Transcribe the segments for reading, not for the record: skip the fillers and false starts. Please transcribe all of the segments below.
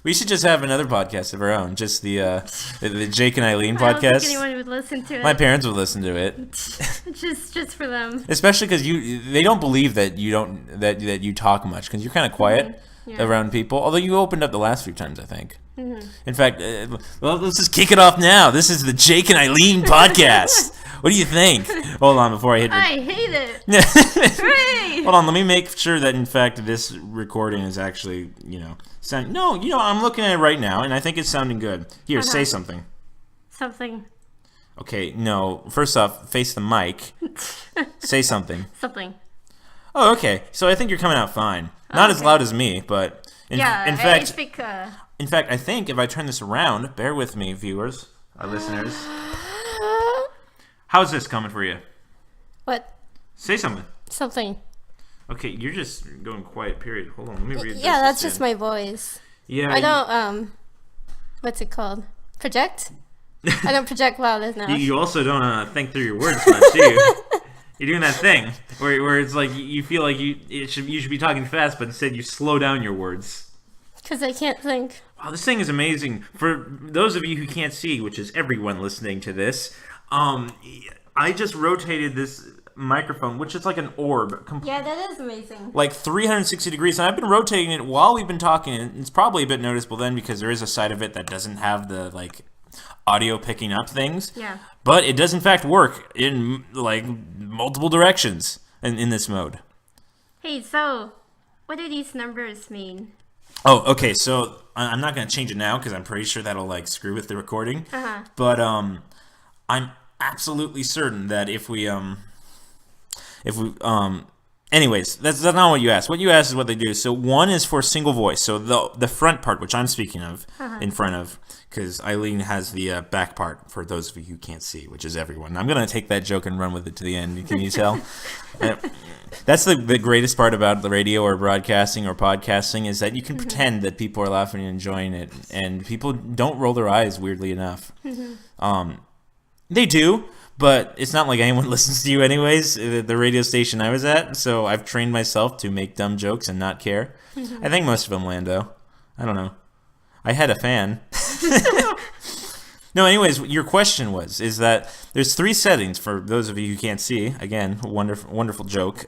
We should just have another podcast of our own, just the Jake and Eileen podcast. I don't think anyone would listen to it. My parents would listen to it. just for them. Especially because they don't believe that you talk much because you're kind of quiet around people. Although you opened up the last few times, I think. Mm-hmm. In fact, well, let's just kick it off now. This is the Jake and Eileen podcast. What do you think? Hold on, before I hit. I hate it. Hooray! Hold on, let me make sure that in fact this recording is actually sound. No, I'm looking at it right now, and I think it's sounding good. Here, say something. Something. Okay, no. First off, face the mic. Say something. Something. Oh, okay. So I think you're coming out fine. Not as loud as me, but in fact, speak. In fact, I think if I turn this around, bear with me, viewers, our listeners. How's this coming for you? What? Say something. Something. Okay, you're just going quiet, period. Hold on, let me read this. Yeah, that's just my voice. Yeah. I don't, what's it called? Project? I don't project loud enough. You also don't think through your words much, do you? You're doing that thing where it's like you feel like you should be talking fast, but instead you slow down your words. Because I can't think. Wow, this thing is amazing. For those of you who can't see, which is everyone listening to this, I just rotated this microphone, which is like an orb. Yeah, that is amazing. Like 360 degrees, and I've been rotating it while we've been talking, and it's probably a bit noticeable then because there is a side of it that doesn't have the, audio picking up things. Yeah. But it does in fact work in, multiple directions in this mode. Hey, so, what do these numbers mean? Oh, okay, so I'm not going to change it now because I'm pretty sure that'll, screw with the recording. Uh-huh. But, I'm absolutely certain that anyways, that's not what you asked. What you asked is what they do. So 1 is for single voice. So the front part, which I'm speaking of, in front of, because Aileen has the back part, for those of you who can't see, which is everyone. I'm going to take that joke and run with it to the end. Can you tell? That's the greatest part about the radio or broadcasting or podcasting is that you can pretend that people are laughing and enjoying it, and people don't roll their eyes, weirdly enough. They do, but it's not like anyone listens to you anyways, the radio station I was at, so I've trained myself to make dumb jokes and not care. I think most of them land, though. I don't know. I had a fan. No, anyways, your question is that there's 3 settings for those of you who can't see. Again, wonderful joke.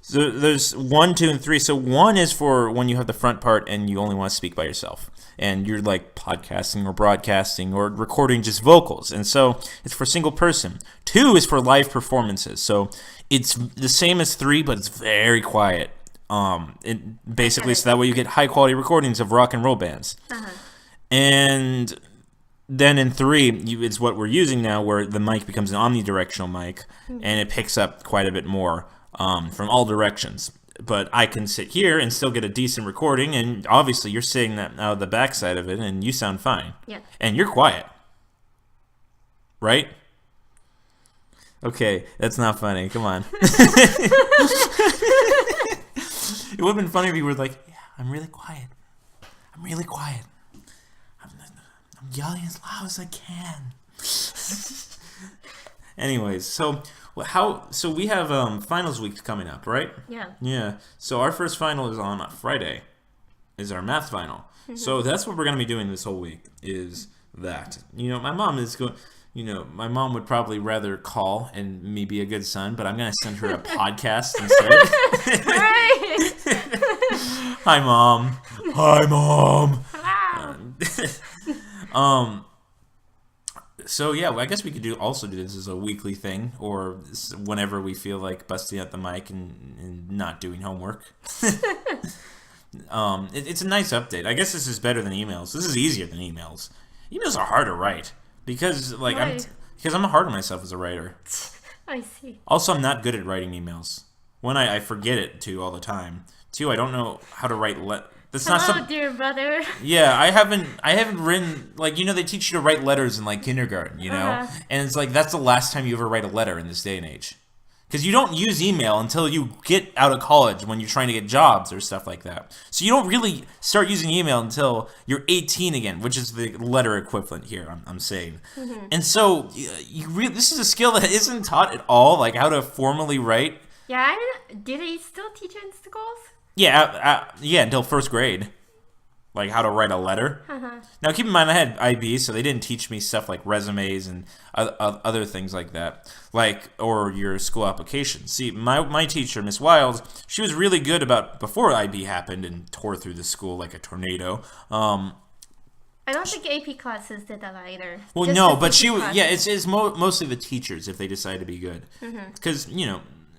So there's 1, 2, and 3. So 1 is for when you have the front part and you only want to speak by yourself. And you're podcasting or broadcasting or recording just vocals. And so it's for single person. 2 is for live performances. So it's the same as 3, but it's very quiet. Basically, so that way you get high quality recordings of rock and roll bands. And then in 3, it's what we're using now, where the mic becomes an omnidirectional mic, and it picks up quite a bit more from all directions. But I can sit here and still get a decent recording, and obviously you're sitting that out the backside of it, and you sound fine. Yeah. And you're quiet, right? Okay, that's not funny. Come on. It would have been funny if you were like, "Yeah, I'm really quiet. I'm really quiet. I'm yelling as loud as I can." Anyways, so we have finals week coming up, right? Yeah. Yeah. So our first final is on Friday. Is our math final. So that's what we're going to be doing this whole week. Is that my mom is going. My mom would probably rather call and me be a good son, but I'm going to send her a podcast instead. Right. Hi, Mom. Hi, Mom. Wow. So yeah, I guess we could also do this as a weekly thing, or whenever we feel like busting out the mic and not doing homework. It's a nice update. I guess this is better than emails. This is easier than emails. Emails are hard to write because I'm hard on myself as a writer. I see. Also, I'm not good at writing emails. One, I forget it all the time. 2, I don't know how to write That's Hello, not some. dear brother. Yeah, I haven't written they teach you to write letters in kindergarten, and it's that's the last time you ever write a letter in this day and age, because you don't use email until you get out of college when you're trying to get jobs or stuff like that. So you don't really start using email until you're 18 again, which is the letter equivalent here. I'm saying, and so this is a skill that isn't taught at all, how to formally write. Yeah, do they still teach it in schools? Yeah, until first grade. like how to write a letter. Now, keep in mind, I had IB, so they didn't teach me stuff like resumes and other things like that, or your school application. See, my teacher, Miss Wild, she was really good about before IB happened and tore through the school like a tornado. I don't think AP classes did that either. Well, Just no, the but CP it's mostly the teachers if they decide to be good, because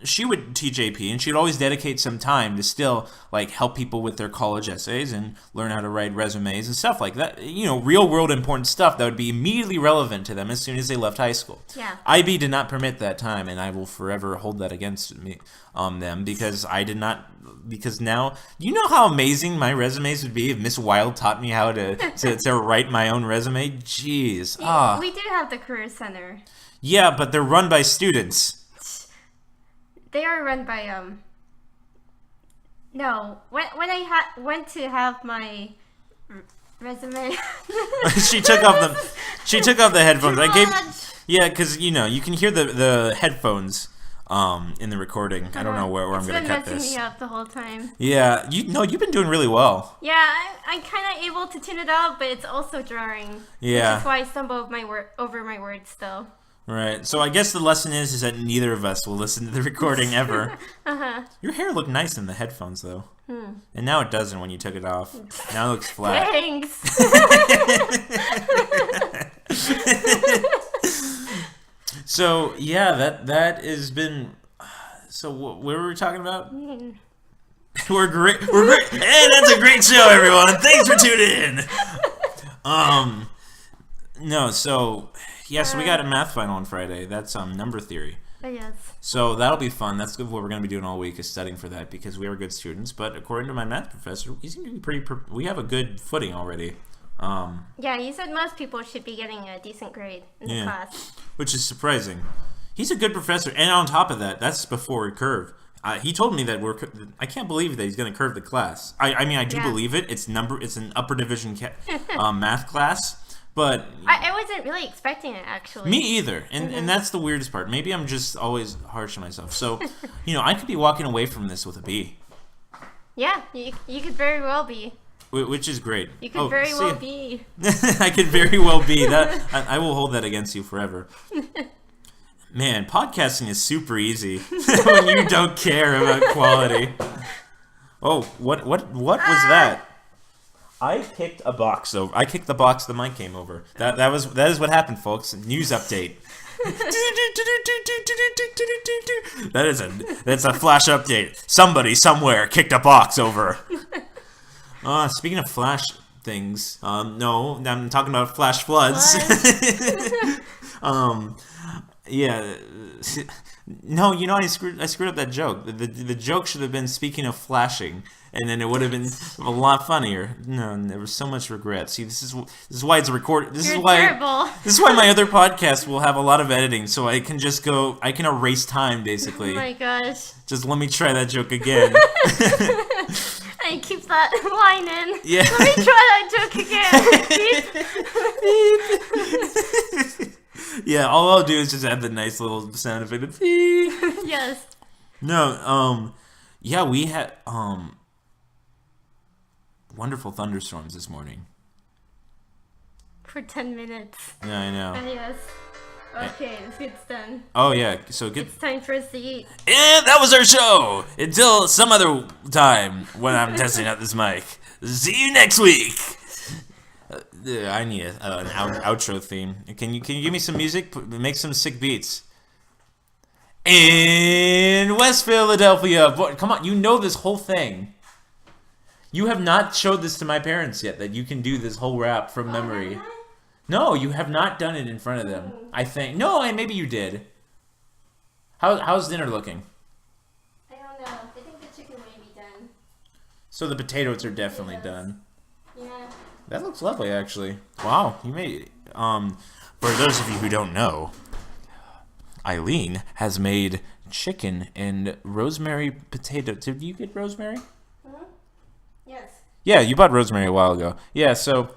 she would teach AP and she'd always dedicate some time to still like help people with their college essays and learn how to write resumes and stuff like that. Real world important stuff that would be immediately relevant to them as soon as they left high school. Yeah. IB did not permit that time, and I will forever hold that against them because I did not. Because now, you know how amazing my resumes would be if Miss Wild taught me how to write my own resume? Jeez. We do have the Career Center. Yeah, but they're run by students. They are run by, no. When I went to have my resume... She took off the headphones. Yeah, because, you can hear the headphones in the recording. I don't know where I'm going to cut this. It's been messing me up the whole time. Yeah, you've been doing really well. Yeah, I'm kind of able to tune it out, but it's also jarring. Yeah. Which is why I stumble over my words still. Right. So I guess the lesson is that neither of us will listen to the recording ever. Your hair looked nice in the headphones, though. And now it doesn't when you took it off. Now it looks flat. Thanks. So yeah, that has been. So what were we talking about? We're great. Hey, that's a great show, everyone. Thanks for tuning in. No, so yeah, so we got a math final on Friday. That's number theory. Yes. So that'll be fun. That's what we're going to be doing all week is studying for that because we are good students. But according to my math professor, we seem to be we have a good footing already. Yeah, you said most people should be getting a decent grade in the class. Which is surprising. He's a good professor, and on top of that, that's before we curve. He told me that I can't believe that he's going to curve the class. I mean, I do believe it. It's an upper division math class. But I wasn't really expecting it, actually. Me either, and that's the weirdest part. Maybe I'm just always harsh on myself. So, I could be walking away from this with a B. Yeah, you could very well be. Which is great. You could very well be. I could very well be. That I will hold that against you forever. Man, podcasting is super easy when you don't care about quality. Oh, what was that? I kicked a box over. I kicked the box the mic came over. That is what happened, folks. News update. That's a flash update. Somebody somewhere kicked a box over. Speaking of flash things, no, I'm talking about flash floods. Yeah. No, I screwed up that joke. The joke should have been speaking of flashing, and then it would have been a lot funnier. No, there was so much regret. See, this is why it's recorded. This is why my other podcast will have a lot of editing, so I can erase time basically. Oh my gosh. Just let me try that joke again. I keep that line in. Yeah. Let me try that joke again. Yeah, all I'll do is just add the nice little sound effect of Yes. No, yeah, we had wonderful thunderstorms this morning. For 10 minutes. Yeah, I know. Yes. Okay, this gets done. Oh yeah, so good. It's time for us to eat. And that was our show. Until some other time when I'm testing out this mic. See you next week. I need an outro theme. Can you give me some music? Make some sick beats. In West Philadelphia, come on, you know this whole thing. You have not showed this to my parents yet, that you can do this whole rap from memory. No, you have not done it in front of them. I think. No, maybe you did. How's dinner looking? I don't know. I think the chicken may be done. So the potatoes are definitely done. Yeah. That looks lovely, actually. Wow, you made. For those of you who don't know, Aileen has made chicken and rosemary potato. Did you get rosemary? Yes. Yeah, you bought rosemary a while ago. Yeah, so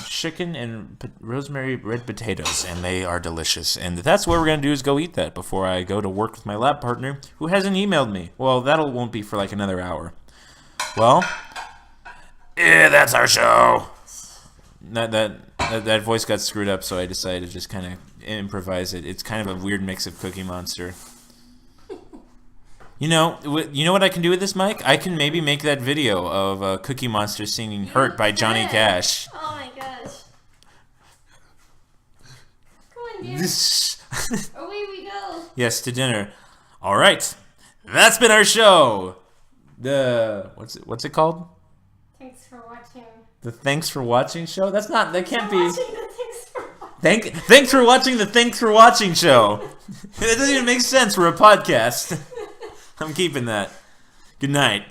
chicken and rosemary red potatoes, and they are delicious. And that's what we're gonna do is go eat that before I go to work with my lab partner, who hasn't emailed me. Well, won't be for like another hour. Well. That's our show. That voice got screwed up, so I decided to just kind of improvise it. It's kind of a weird mix of Cookie Monster. You know what I can do with this mic? I can maybe make that video of Cookie Monster singing "Hurt" by Johnny Cash. Oh my gosh. Come on, dear. Away we go. Yes, to dinner. All right, that's been our show. What's it called? Thanks for watching. The Thanks for Watching show? That can't be. Thanks for watching Thanks for watching the Thanks for Watching show. It doesn't even make sense for a podcast. I'm keeping that. Good night.